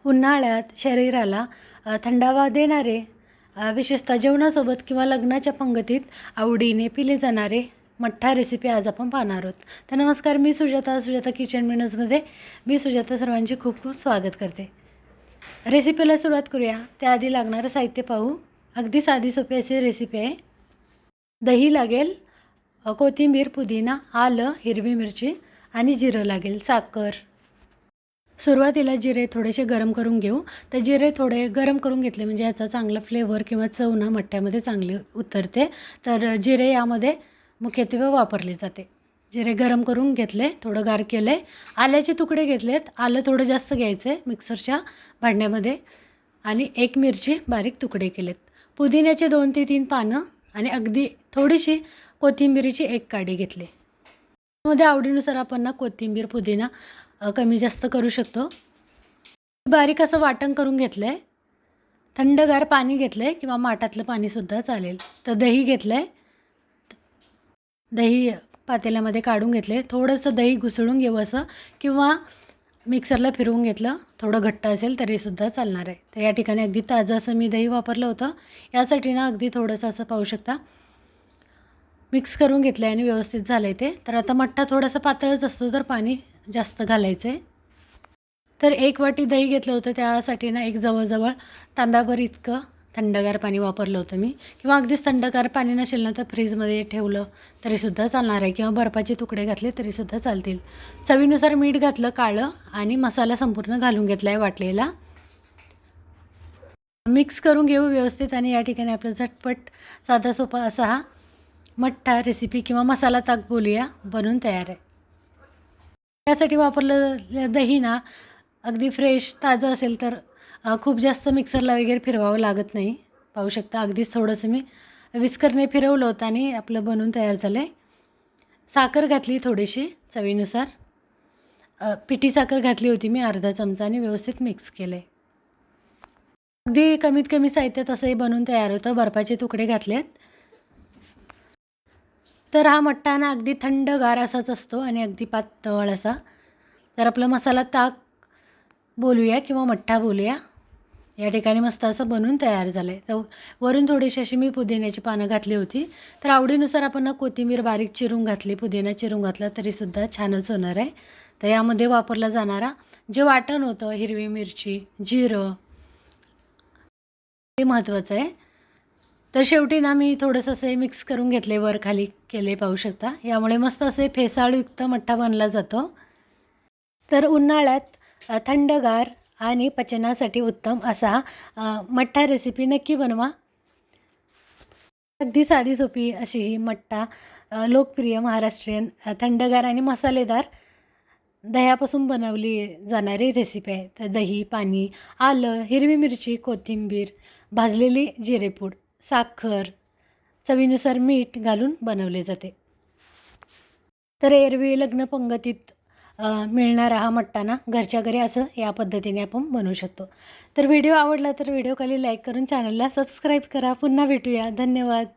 उन्हाळ्यात शरीराला थंडावा देणारे विशेषतः जेवणासोबत किंवा लग्नाच्या पंगतीत आवडीने पिले जाणारे मठ्ठा रेसिपी आज आपण पाहणार आहोत. तर नमस्कार, मी सुजाता किचन मेनूजमध्ये मी सुजाता सर्वांचे खूप खूप स्वागत करते. रेसिपीला सुरुवात करूया. त्याआधी लागणारं साहित्य पाहू. अगदी साधी सोपी अशी रेसिपी आहे. दही लागेल, कोथिंबीर, पुदिना, आलं, हिरवी मिरची आणि जिरं लागेल, साखर. सुरुवातीला जिरे थोडेसे गरम करून घेऊ. तर जिरे थोडे गरम करून घेतले म्हणजे याचा चांगला फ्लेवर किंवा चव ना मठ्ठ्यामध्ये चांगली उतरते. तर जिरे यामध्ये मुख्यत्वे वापरले जाते. जिरे गरम करून घेतले, थोडं गार केले. आल्याचे तुकडे घेतलेत. आलं थोडं जास्त घ्यायचं आहे मिक्सरच्या भांड्यामध्ये. आणि एक मिरची बारीक तुकडे केलेत. पुदिन्याचे 2 ते 3 पानं आणि अगदी थोडीशी कोथिंबीरीची एक काडी घेतली. त्यामध्ये आवडीनुसार आपण ना कोथिंबीर, पुदिना कमी जास्त करू शकतो. बारीक असं वाटण करून घेतलं आहे. थंडगार पाणी घेतलं आहे किंवा माठातलं पाणीसुद्धा चालेल. तर दही घेतलं आहे. दही पातेल्यामध्ये काढून घेतले. थोडंसं दही घुसळून घेऊ असं किंवा मिक्सरला फिरवून घेतलं. थोडं घट्ट असेल तरीसुद्धा चालणार आहे. तर या ठिकाणी अगदी ताजं असं मी दही वापरलं होतं. यासाठी ना अगदी थोडंसं असं पाहू शकता मिक्स करून घेतलं आहे आणि व्यवस्थित झालं आहे ते. तर आता मठ्ठा थोडासा पातळच असतो तर पाणी जास्त घालायचं आहे. तर 1 वाटी दही घेतलं होतं. त्यासाठी ना एक जवळजवळ तांब्याभर इतकं थंडगार पाणी वापरलं होतं मी. किंवा अगदीच थंडगार पाणी नसेल ना तर फ्रीजमध्ये ठेवलं तरीसुद्धा चालणार आहे किंवा बर्फाचे तुकडे घातले तरीसुद्धा चालतील. चवीनुसार मीठ घातलं काळं आणि मसाला संपूर्ण घालून घेतला आहे वाटलेला. मिक्स करून घेऊ व्यवस्थित आणि या ठिकाणी आपलं झटपट साधा सोपा असा हा मठ्ठा रेसिपी किंवा मसाला ताक बोलूया बनून तयार आहे. त्यासाठी वापरलं दही ना अगदी फ्रेश ताजं असेल तर खूप जास्त मिक्सरला वगैरे फिरवावं लागत नाही. पाहू शकता अगदीच थोडंसं मी विस्करने फिरवलं होतं आणि आपलं बनून तयार झालं आहे. साखर घातली थोडीशी चवीनुसार. पिठी साखर घातली होती मी अर्धा चमचा आणि व्यवस्थित मिक्स केलं आहे. अगदी कमीत कमी साहित्यात असंही बनून तयार होतं. बर्फाचे तुकडे घातलेत. तर हा मठ्ठा ना अगदी थंडगार असाच असतो आणि अगदी पातळ असा. तर आपला मसाला ताक बोलूया किंवा मठ्ठा बोलूया. या ठिकाणी मस्त असं बनून तयार झालं आहे. तर वरून थोडीशी अशी मी पुदिन्याची पानं घातली होती. तर आवडीनुसार आपण ना कोथिंबीर बारीक चिरून घातली, पुदिना चिरून घातला तरीसुद्धा छानच होणार आहे. तर यामध्ये वापरला जाणारा जे वाटण होतं हिरवी मिरची, जिरं हे महत्त्वाचं आहे. तर शेवटी ना मी थोडंसं असे मिक्स करून घेतले, वर खाली केले पाहू शकता. यामुळे मस्त असे फेसाळयुक्त मठ्ठा बनला जातो. तर उन्हाळ्यात थंडगार आणि पचनासाठी उत्तम असा मठ्ठा रेसिपी नक्की बनवा. अगदी साधी सोपी अशी ही मठ्ठा लोकप्रिय महाराष्ट्रीयन थंडगार आणि मसालेदार दह्यापासून बनवली जाणारी रेसिपी आहे. तर दही, पाणी, आलं, हिरवी मिरची, कोथिंबीर, भाजलेली जिरेपूड, साखर, चवीनुसार मीठ घालून बनवले जाते. तर एरवी लग्न पंगतीत मिळणारा हा मठ्ठा ना घरच्या घरी असं या पद्धतीने आपण बनवू शकतो. तर व्हिडिओ आवडला तर व्हिडिओ खाली लाईक करून चॅनलला सबस्क्राईब करा. पुन्हा भेटूया. धन्यवाद.